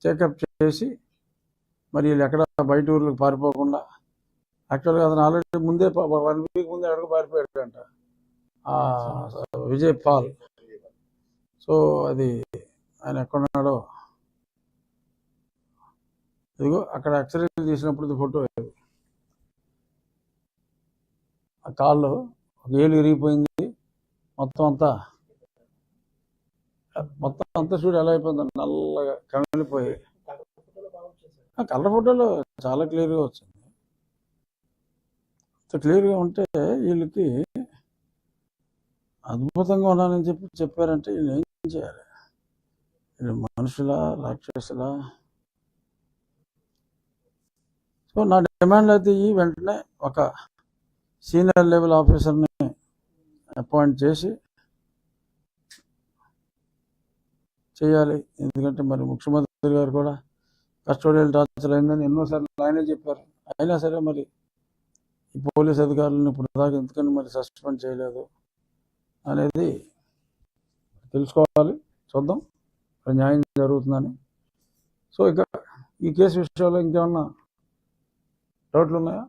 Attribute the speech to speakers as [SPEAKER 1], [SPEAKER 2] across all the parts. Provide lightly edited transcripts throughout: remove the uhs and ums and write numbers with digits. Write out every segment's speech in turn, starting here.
[SPEAKER 1] Take up చేసి మరి వీళ్ళు ఎక్కడ బయట ఊర్లకు పారిపోకుండా, యాక్చువల్గా అతను ఆల్రెడీ ముందే 1 వీక్ ముందే ఎక్కడికి పారిపోయాడంట విజయ్ పాల్. సో అది ఆయన ఎక్కడున్నాడో ఇదిగో అక్కడ ఎక్స్రే తీసినప్పుడు ఫోటో. ఆ కాళ్ళు ఏలు విరిగిపోయింది, మొత్తం అంతా చూడు ఎలా అయిపోయింది, నల్లగా కమిలిపోయి. కలర్ ఫోటోలో చాలా క్లియర్గా వచ్చింది. అంత క్లియర్గా ఉంటే వీళ్ళకి అద్భుతంగా ఉన్నానని చెప్పారంటే వీళ్ళు ఏం చేయాలి? వీళ్ళు మనుషులా రాక్షసులా? సో నా డిమాండ్ అయితే ఈ వెంటనే ఒక సీనియర్ లెవెల్ ఆఫీసర్ని అపాయింట్ చేసి చేయాలి. ఎందుకంటే మరి ముఖ్యమంత్రి గారు కూడా కస్టోడియల్ టార్చర్ అయిందని ఎన్నోసార్లు ఆయనే చెప్పారు. అయినా సరే మరి ఈ పోలీస్ అధికారులను ఇప్పుడు దాకా ఎందుకని మరి సస్పెండ్ చేయలేదు అనేది తెలుసుకోవాలి. చూద్దాం న్యాయం జరుగుతుందని. సో ఇక ఈ కేసు విషయంలో ఇంకేమన్నా డౌట్లు ఉన్నాయా?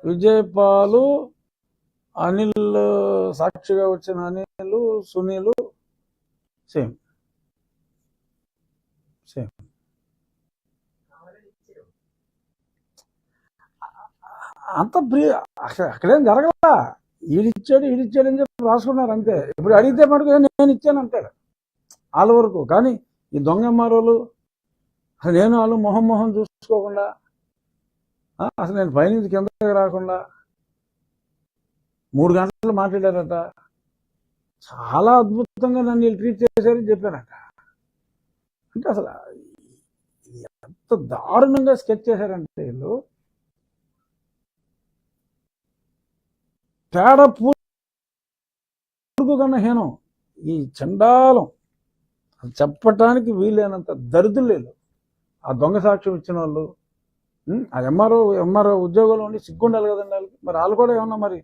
[SPEAKER 1] విజయ్ పాలు, అనిల్ సాక్షిగా వచ్చిన అనిల్, సునీల్ సేమ్. అంత అక్కడేం జరగలా. ఈడిచ్చాడు అని చెప్పి రాసుకున్నారు అంతే. ఇప్పుడు అడిగితే మటుకు నేను ఇచ్చాను అంటాడు వాళ్ళ వరకు. కానీ ఈ దొంగ ఎంఆర్ఓలు అసలు నేను వాళ్ళు మొహం చూసుకోకుండా, అసలు నేను పైనుంచి కిందకి రాకుండా 3 గంటలు మాట్లాడారట. చాలా అద్భుతంగా నన్ను వీళ్ళు ట్రీట్ చేశారని చెప్పారట. అంటే అసలు ఎంత దారుణంగా స్కెచ్ చేశారంటే వీళ్ళు తేడా పూర్కు కన్నా హీనం. ఈ చండాలం చెప్పటానికి వీలైనంత దరిద్రులు. ఆ దొంగ సాక్ష్యం ఇచ్చిన వాళ్ళు, ఆ ఎంఆర్ఓ ఉద్యోగంలో ఉండి సిగ్గుండాలి కదండి వాళ్ళకి. మరి వాళ్ళు కూడా ఏమన్నా మరి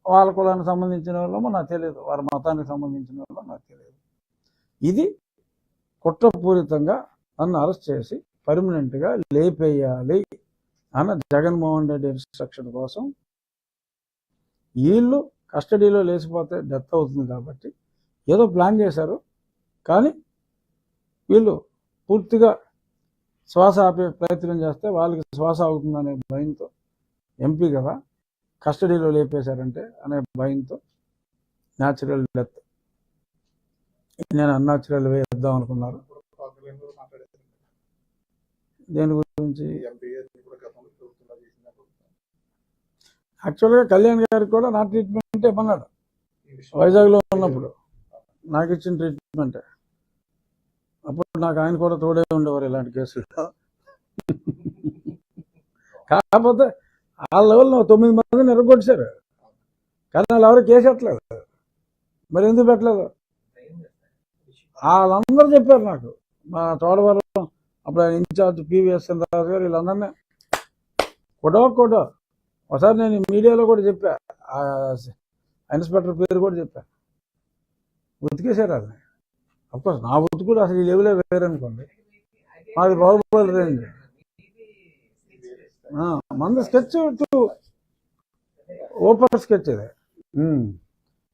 [SPEAKER 1] వాళ్ళ కులానికి సంబంధించిన వాళ్ళమో నాకు తెలియదు, వారి మతానికి సంబంధించిన వాళ్ళో నాకు తెలియదు. ఇది కుట్రపూరితంగా నన్ను అరెస్ట్ చేసి పర్మనెంట్గా లేపేయాలి అన్న జగన్మోహన్ రెడ్డి ఇన్స్ట్రక్షన్ కోసం. వీళ్ళు కస్టడీలో లేచిపోతే డెత్ అవుతుంది కాబట్టి ఏదో ప్లాన్ చేశారు. కానీ వీళ్ళు పూర్తిగా శ్వాస ఆపే ప్రయత్నం చేస్తే వాళ్ళకి శ్వాస అవుతుందనే భయంతో, ఎంపీ కదా కస్టడీలో లేపేశారంటే అనే భయంతో న్యాచురల్ డెత్, నేను అన్యాచురల్ వే ఇద్దాం అనుకున్నారు. దేని గురించి? యాక్చువల్గా కళ్యాణ్ గారికి కూడా నా ట్రీట్మెంట్ ఇవ్వన్నాడు. వైజాగ్లో ఉన్నప్పుడు నాకు ఇచ్చిన ట్రీట్మెంటే. అప్పుడు నాకు ఆయన కూడా తోడే ఉండేవారు ఇలాంటి కేసుల్లో. కాకపోతే ఆ లెవెల్లో 9 మందిని ఎరగొట్టారు, కానీ వాళ్ళు ఎవరు కేసు పెట్టలేదు. మరి ఎందుకు పెట్టలేదు? వాళ్ళందరూ చెప్పారు నాకు. మా తోడవరం అప్పుడు ఆయన ఇన్ఛార్జ్ పివిఎస్ రాజు గారు వీళ్ళందరినీ కొడవ ఒకసారి నేను మీడియాలో కూడా చెప్పా, ఇన్స్పెక్టర్ పేరు కూడా చెప్పా. ఉతికేశారు అది. అఫ్కోర్స్ నా ఉతుకుడు అసలు ఈ లెవెలే వేరనుకోండి. మాది బాహుబలి రేంజ్. మంది స్కెచ్ టు ఓపెన్ స్కెచ్ ఇది.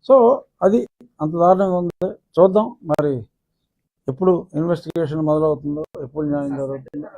[SPEAKER 1] సో అది అంత దారుణంగా ఉంది. చూద్దాం మరి ఎప్పుడు ఇన్వెస్టిగేషన్ మొదలవుతుందో, ఎప్పుడు న్యాయం జరుగుతుందో.